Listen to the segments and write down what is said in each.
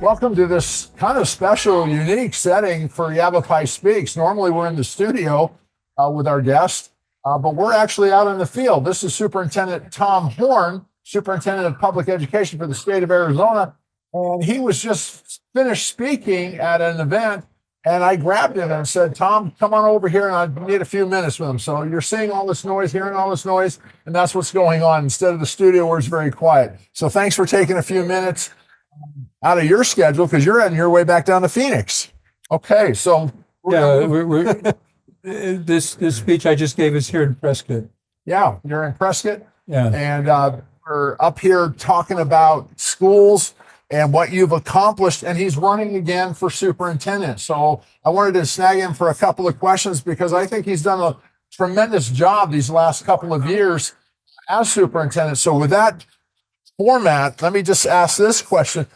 Welcome to this kind of special, unique setting for Yavapai Speaks. Normally we're in the studio with our guest, but we're actually out in the field. This is Superintendent Tom Horne, Superintendent of Public Education for the state of Arizona, and he was just finished speaking at an event, and I grabbed him and said, Tom, come on over here, and I need a few minutes with him. So you're seeing all this noise, hearing all this noise, and that's what's going on instead of the studio where it's very quiet. So thanks for taking a few minutes out of your schedule because you're on your way back down to Phoenix. Okay, so this speech I just gave is here in Prescott. Yeah, you're in Prescott. Yeah, and we're up here talking about schools and what you've accomplished. And he's running again for superintendent. So I wanted to snag him for a couple of questions because I think he's done a tremendous job these last couple of years as superintendent. So with that format, let me just ask this question.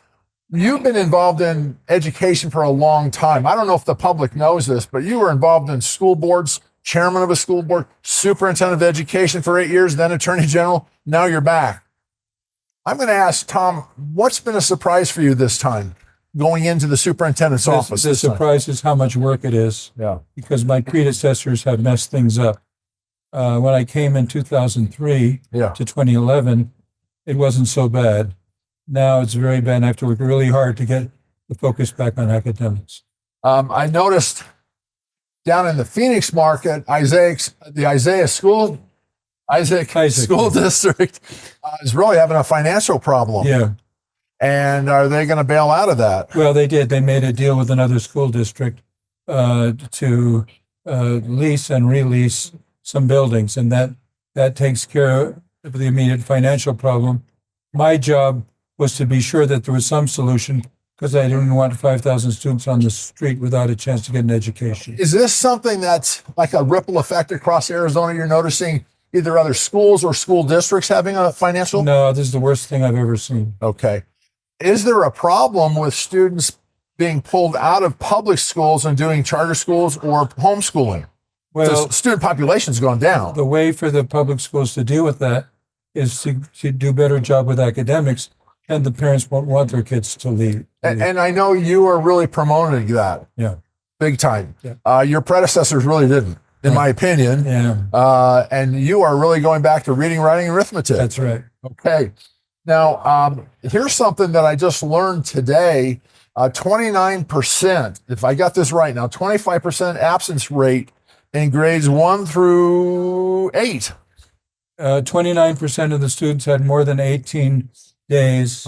You've been involved in education for a long time. I don't know if the public knows this, but you were involved in school boards, chairman of a school board, superintendent of education for 8 years, then attorney general. Now you're back. I'm going to ask Tom, what's been a surprise for you this time going into the superintendent's office? The surprise is how much work it is. Yeah. Because my predecessors have messed things up. When I came in 2003 to 2011, it wasn't so bad. Now it's very bad. I have to work really hard to get the focus back on academics. I noticed down in the Phoenix market, the Isaiah School District is really having a financial problem. Yeah. And are they going to bail out of that? Well, they did. They made a deal with another school district to lease and release some buildings, and that takes care of the immediate financial problem. My job was to be sure that there was some solution because I didn't want 5,000 students on the street without a chance to get an education. Is this something that's like a ripple effect across Arizona? You're noticing either other schools or school districts having a financial? No, this is the worst thing I've ever seen. Okay. Is there a problem with students being pulled out of public schools and doing charter schools or homeschooling? Well, the student population's gone down. The way for the public schools to deal with that is to do a better job with academics, and the parents won't want their kids to leave. And I know you are really promoting that. Yeah. Big time. Yeah. Your predecessors really didn't, in my opinion. Yeah. And you are really going back to reading, writing, and arithmetic. That's right. Okay. Now, here's something that I just learned today. 29%, if I got this right now, 25% absence rate in grades 1 through 8. 29% of the students had more than 18 days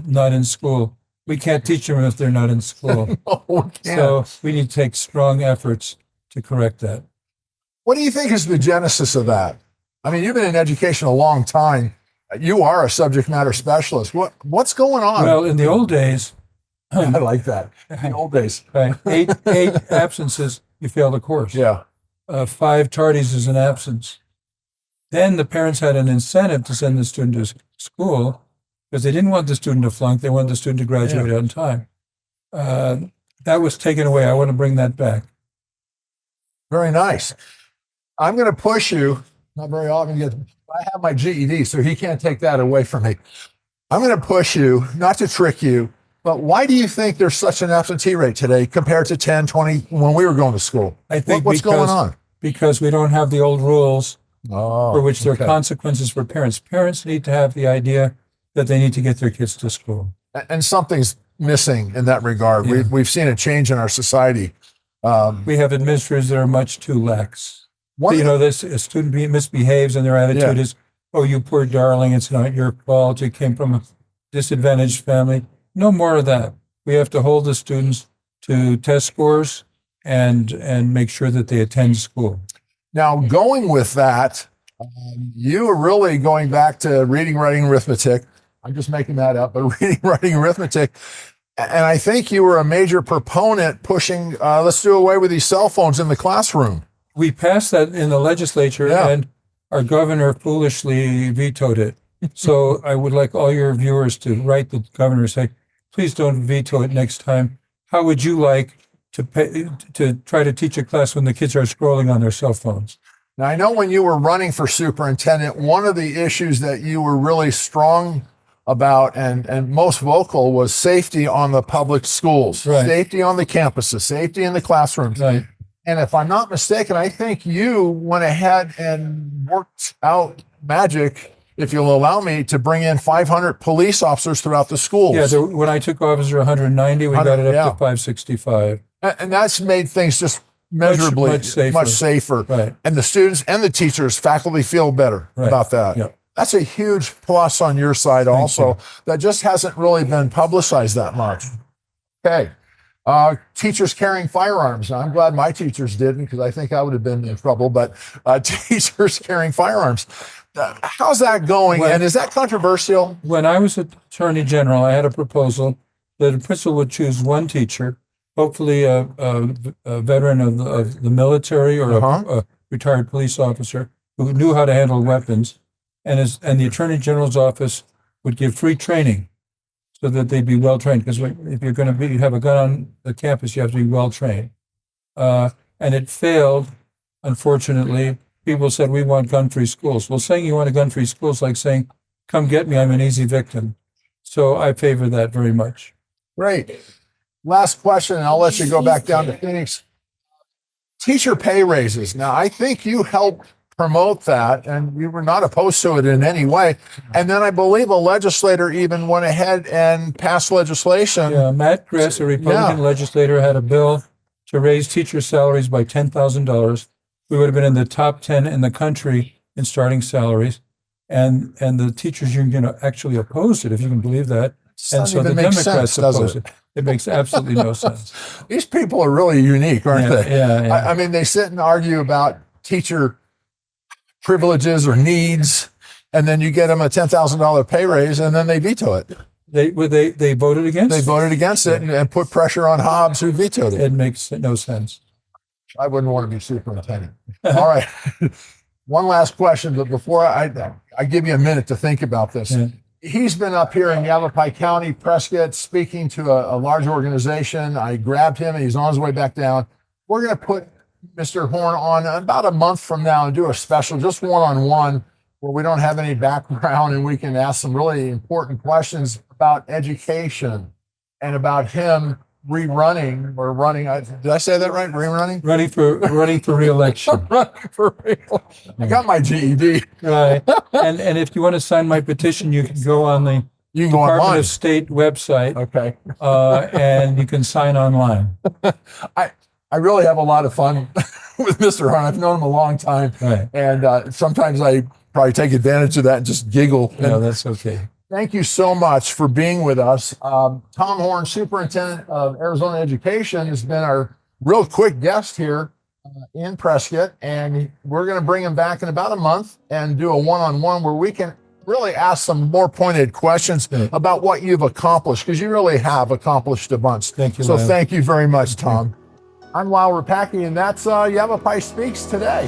not in school. We can't teach them if they're not in school. No, we can't. So we need to take strong efforts to correct that. What do you think is the genesis of that? I mean, you've been in education a long time. You are a subject matter specialist. What's going on? Well, in the old days, I like that. In the old days, right, eight absences, you fail the course. Yeah. 5 tardies is an absence. Then the parents had an incentive to send the student to school because they didn't want the student to flunk. They wanted the student to graduate on time. That was taken away. I want to bring that back. Very nice. I'm going to push you. Not very often. I have my GED, so he can't take that away from me. I'm going to push you, not to trick you, but why do you think there's such an absentee rate today compared to 10, 20 when we were going to school? I think what's going on? Because we don't have the old rules for which there are okay. consequences for parents. Parents need to have the idea that they need to get their kids to school. And something's missing in that regard. Yeah. We've seen a change in our society. We have administrators that are much too lax. A student misbehaves and their attitude is, oh, you poor darling, it's not your fault. You came from a disadvantaged family. No more of that. We have to hold the students to test scores and make sure that they attend school. Now, going with that, you are really going back to reading, writing, arithmetic. I'm just making that up, but reading, writing, arithmetic. And I think you were a major proponent pushing, let's do away with these cell phones in the classroom. We passed that in the legislature, and our governor foolishly vetoed it. So I would like all your viewers to write the governor and say, please don't veto it next time. How would you like to try to teach a class when the kids are scrolling on their cell phones? Now, I know when you were running for superintendent, one of the issues that you were really strong about, and most vocal, was safety on the public schools, Right. safety on the campuses, safety in the classrooms. Right. And if I'm not mistaken, I think you went ahead and worked out magic, if you'll allow me, to bring in 500 police officers throughout the schools. Yeah, when I took office, there were 190. We got it up yeah. to 565. And that's made things just measurably much safer. Right. And the students and the teachers, faculty feel better Right. about that. Yeah. That's a huge plus on your side also. That just hasn't really been publicized that much. Okay. Teachers carrying firearms. Now, I'm glad my teachers didn't, because I think I would have been in trouble, but teachers carrying firearms. How's that going? And is that controversial? When I was Attorney General, I had a proposal that a principal would choose one teacher, hopefully a veteran of the military or a retired police officer who knew how to handle weapons, and the Attorney General's office would give free training so that they'd be well trained. Because if you're going to have a gun on the campus, you have to be well trained. And it failed, unfortunately. People said, we want gun-free schools. Well, saying you want a gun-free school is like saying, come get me, I'm an easy victim. So I favor that very much. Great. Last question, and I'll let you go back down to Phoenix. Teacher pay raises. Now, I think you helped promote that, and you were not opposed to it in any way. And then I believe a legislator even went ahead and passed legislation. Yeah, Matt Gress, a Republican legislator, had a bill to raise teacher salaries by $10,000. We would have been in the top 10 in the country in starting salaries. And the teachers union actually opposed it, if you can believe that. And so the Democrats opposed it. It makes absolutely no sense. These people are really unique, aren't they? Yeah. I mean, they sit and argue about teacher privileges or needs, and then you get them a $10,000 pay raise, and then they veto it. They voted against it? They voted against it and put pressure on Hobbs, who vetoed it. It makes no sense. I wouldn't want to be superintendent. All right. One last question, but before I give you a minute to think about this. Yeah. He's been up here in Yavapai County, Prescott, speaking to a large organization. I grabbed him, and he's on his way back down. We're going to put Mr. Horne on about a month from now and do a special, just one-on-one, where we don't have any background and we can ask some really important questions about education and about him running. Did I say that right? Running for re-election. I got my GED. Right. And if you want to sign my petition, you can go on the Department online. of State website. Okay. And you can sign online. I really have a lot of fun with Mr. Horne. I've known him a long time. Right. And sometimes I probably take advantage of that and just giggle. No, that's okay. Thank you so much for being with us. Tom Horne, Superintendent of Arizona Education, has been our real quick guest here in Prescott. And we're going to bring him back in about a month and do a one-on-one where we can really ask some more pointed questions about what you've accomplished, because you really have accomplished a bunch. Thank you, So Lyle. thank you very much, Tom. I'm Lyle Rapacki, and that's Yavapai Speaks today.